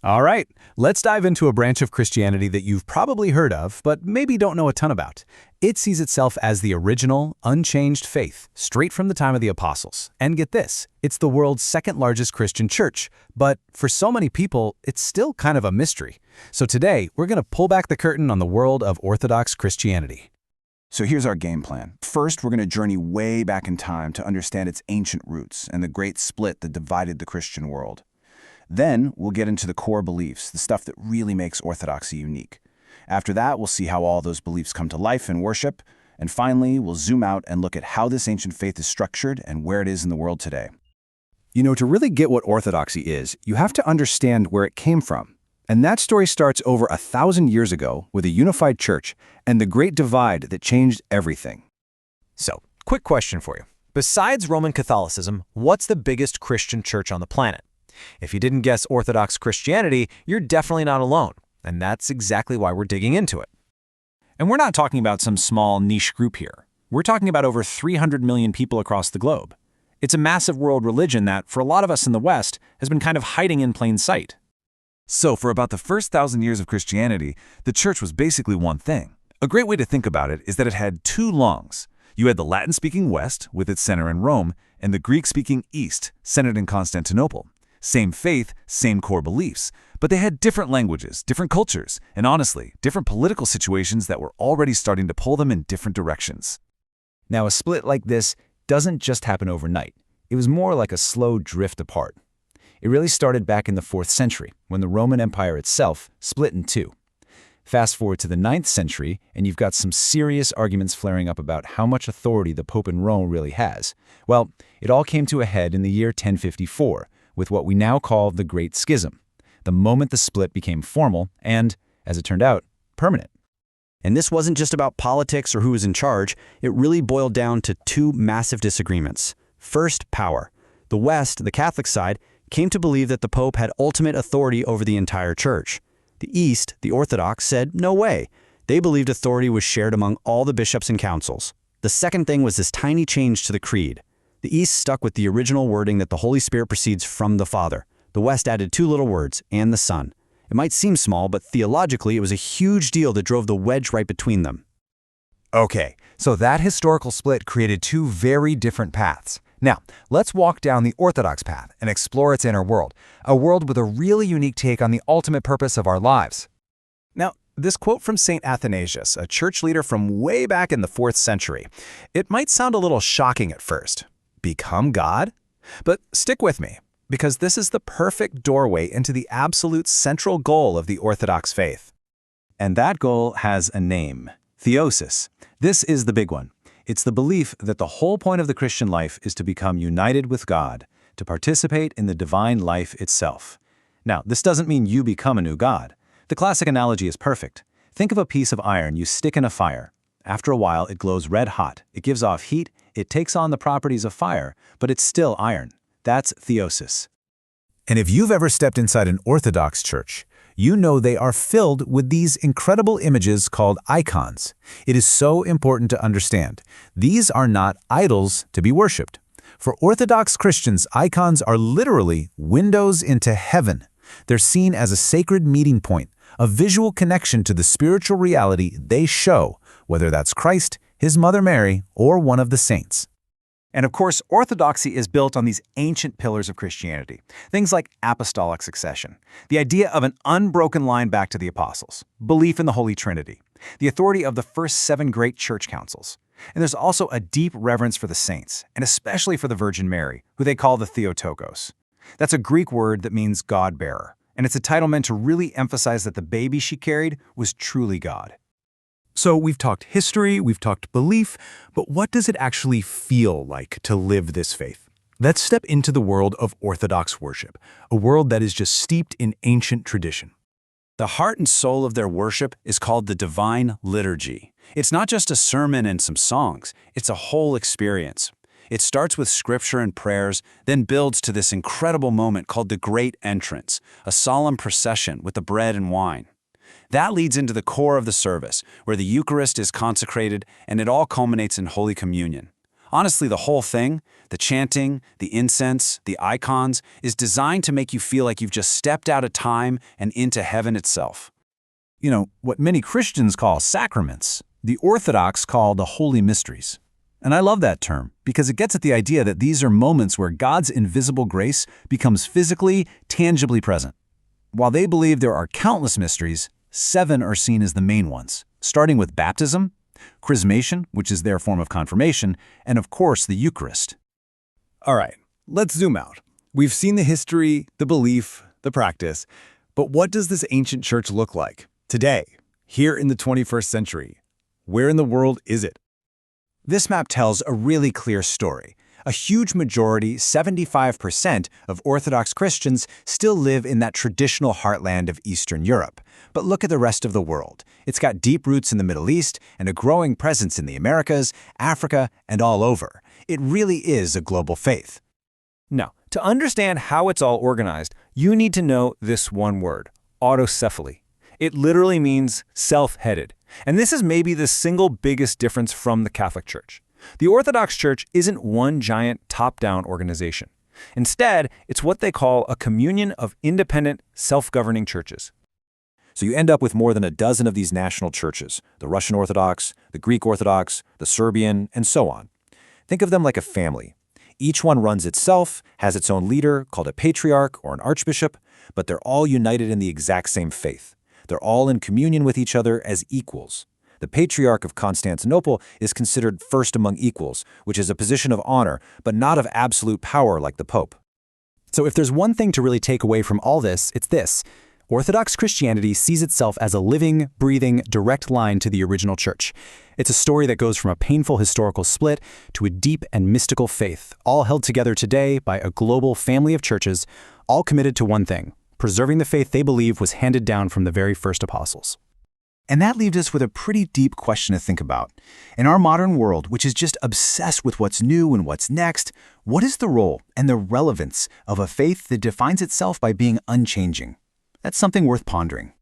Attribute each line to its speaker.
Speaker 1: All right, let's dive into a branch of Christianity that you've probably heard of, but maybe don't know a ton about. It sees itself as the original, unchanged faith, straight from the time of the apostles. And get this, it's the world's second largest Christian church, but for so many people, it's still kind of a mystery. So today, we're going to pull back the curtain on the world of Orthodox Christianity.
Speaker 2: So here's our game plan. First, we're going to journey way back in time to understand its ancient roots and the great split that divided the Christian world. Then, we'll get into the core beliefs, the stuff that really makes Orthodoxy unique. After that, we'll see how all those beliefs come to life in worship. And finally, we'll zoom out and look at how this ancient faith is structured and where it is in the world today.
Speaker 3: You know, to really get what Orthodoxy is, you have to understand where it came from. And that story starts over 1,000 years ago with a unified church and the Great Divide that changed everything.
Speaker 4: So, quick question for you. Besides Roman Catholicism, what's the biggest Christian church on the planet? If you didn't guess Orthodox Christianity, you're definitely not alone. And that's exactly why we're digging into it.
Speaker 5: And we're not talking about some small niche group here. We're talking about over 300 million people across the globe. It's a massive world religion that, for a lot of us in the West, has been kind of hiding in plain sight.
Speaker 6: So for about the first 1,000 years of Christianity, the church was basically one thing. A great way to think about it is that it had two lungs. You had the Latin-speaking West, with its center in Rome, and the Greek-speaking East, centered in Constantinople. Same faith, same core beliefs, but they had different languages, different cultures, and honestly, different political situations that were already starting to pull them in different directions.
Speaker 3: Now, a split like this doesn't just happen overnight. It was more like a slow drift apart. It really started back in the 4th century, when the Roman Empire itself split in two. Fast forward to the 9th century, and you've got some serious arguments flaring up about how much authority the Pope in Rome really has. Well, it all came to a head in the year 1054, with what we now call the Great Schism, the moment the split became formal and, as it turned out, permanent.
Speaker 7: And this wasn't just about politics or who was in charge. It really boiled down to two massive disagreements. First, power. The West, the Catholic side, came to believe that the Pope had ultimate authority over the entire church. The East, the Orthodox, said no way. They believed authority was shared among all the bishops and councils. The second thing was this tiny change to the Creed. The East stuck with the original wording that the Holy Spirit proceeds from the Father. The West added two little words, and the Son. It might seem small, but theologically it was a huge deal that drove the wedge right between them.
Speaker 8: Okay, so that historical split created two very different paths. Now, let's walk down the Orthodox path and explore its inner world, a world with a really unique take on the ultimate purpose of our lives.
Speaker 1: Now, this quote from St. Athanasius, a church leader from way back in the 4th century, it might sound a little shocking at first. Become God? But stick with me, because this is the perfect doorway into the absolute central goal of the Orthodox faith.
Speaker 2: And that goal has a name: theosis. This is the big one. It's the belief that the whole point of the Christian life is to become united with God, to participate in the divine life itself. Now, this doesn't mean you become a new God. The classic analogy is perfect. Think of a piece of iron you stick in a fire. After a while, it glows red hot. It gives off heat. It takes on the properties of fire, but it's still iron. That's theosis.
Speaker 9: And if you've ever stepped inside an Orthodox church, you know they are filled with these incredible images called icons. It is so important to understand. These are not idols to be worshipped. For Orthodox Christians, icons are literally windows into heaven. They're seen as a sacred meeting point, a visual connection to the spiritual reality they show, whether that's Christ, His Mother Mary, or one of the saints.
Speaker 5: And of course, Orthodoxy is built on these ancient pillars of Christianity. Things like apostolic succession, the idea of an unbroken line back to the apostles, belief in the Holy Trinity, the authority of the first 7 great church councils. And there's also a deep reverence for the saints, and especially for the Virgin Mary, who they call the Theotokos. That's a Greek word that means God-bearer, and it's a title meant to really emphasize that the baby she carried was truly God.
Speaker 9: So we've talked history, we've talked belief, but what does it actually feel like to live this faith? Let's step into the world of Orthodox worship, a world that is just steeped in ancient tradition.
Speaker 2: The heart and soul of their worship is called the divine liturgy. It's not just a sermon and some songs, it's a whole experience. It starts with scripture and prayers, then builds to this incredible moment called the Great Entrance, a solemn procession with the bread and wine. That leads into the core of the service, where the Eucharist is consecrated and it all culminates in Holy Communion.
Speaker 5: Honestly, the whole thing, the chanting, the incense, the icons, is designed to make you feel like you've just stepped out of time and into heaven itself.
Speaker 2: You know, what many Christians call sacraments, the Orthodox call the holy mysteries. And I love that term because it gets at the idea that these are moments where God's invisible grace becomes physically, tangibly present. While they believe there are countless mysteries, 7 are seen as the main ones, starting with baptism, chrismation, which is their form of confirmation, and of course the Eucharist.
Speaker 5: All right, let's zoom out. We've seen the history, the belief, the practice, but what does this ancient church look like today, here in the 21st century? Where in the world is it?
Speaker 3: This map tells a really clear story. A huge majority, 75% of Orthodox Christians still live in that traditional heartland of Eastern Europe. But look at the rest of the world. It's got deep roots in the Middle East and a growing presence in the Americas, Africa, and all over. It really is a global faith.
Speaker 4: Now, to understand how it's all organized, you need to know this one word, autocephaly. It literally means self-headed. And this is maybe the single biggest difference from the Catholic Church. The Orthodox Church isn't one giant top-down organization. Instead, it's what they call a communion of independent, self-governing churches.
Speaker 5: So you end up with more than a dozen of these national churches, the Russian Orthodox, the Greek Orthodox, the Serbian, and so on. Think of them like a family. Each one runs itself, has its own leader, called a patriarch or an archbishop, but they're all united in the exact same faith. They're all in communion with each other as equals. The Patriarch of Constantinople is considered first among equals, which is a position of honor, but not of absolute power like the Pope.
Speaker 7: So if there's one thing to really take away from all this, it's this. Orthodox Christianity sees itself as a living, breathing, direct line to the original church. It's a story that goes from a painful historical split to a deep and mystical faith, all held together today by a global family of churches, all committed to one thing: preserving the faith they believe was handed down from the very first apostles.
Speaker 3: And that leaves us with a pretty deep question to think about. In our modern world, which is just obsessed with what's new and what's next, what is the role and the relevance of a faith that defines itself by being unchanging? That's something worth pondering.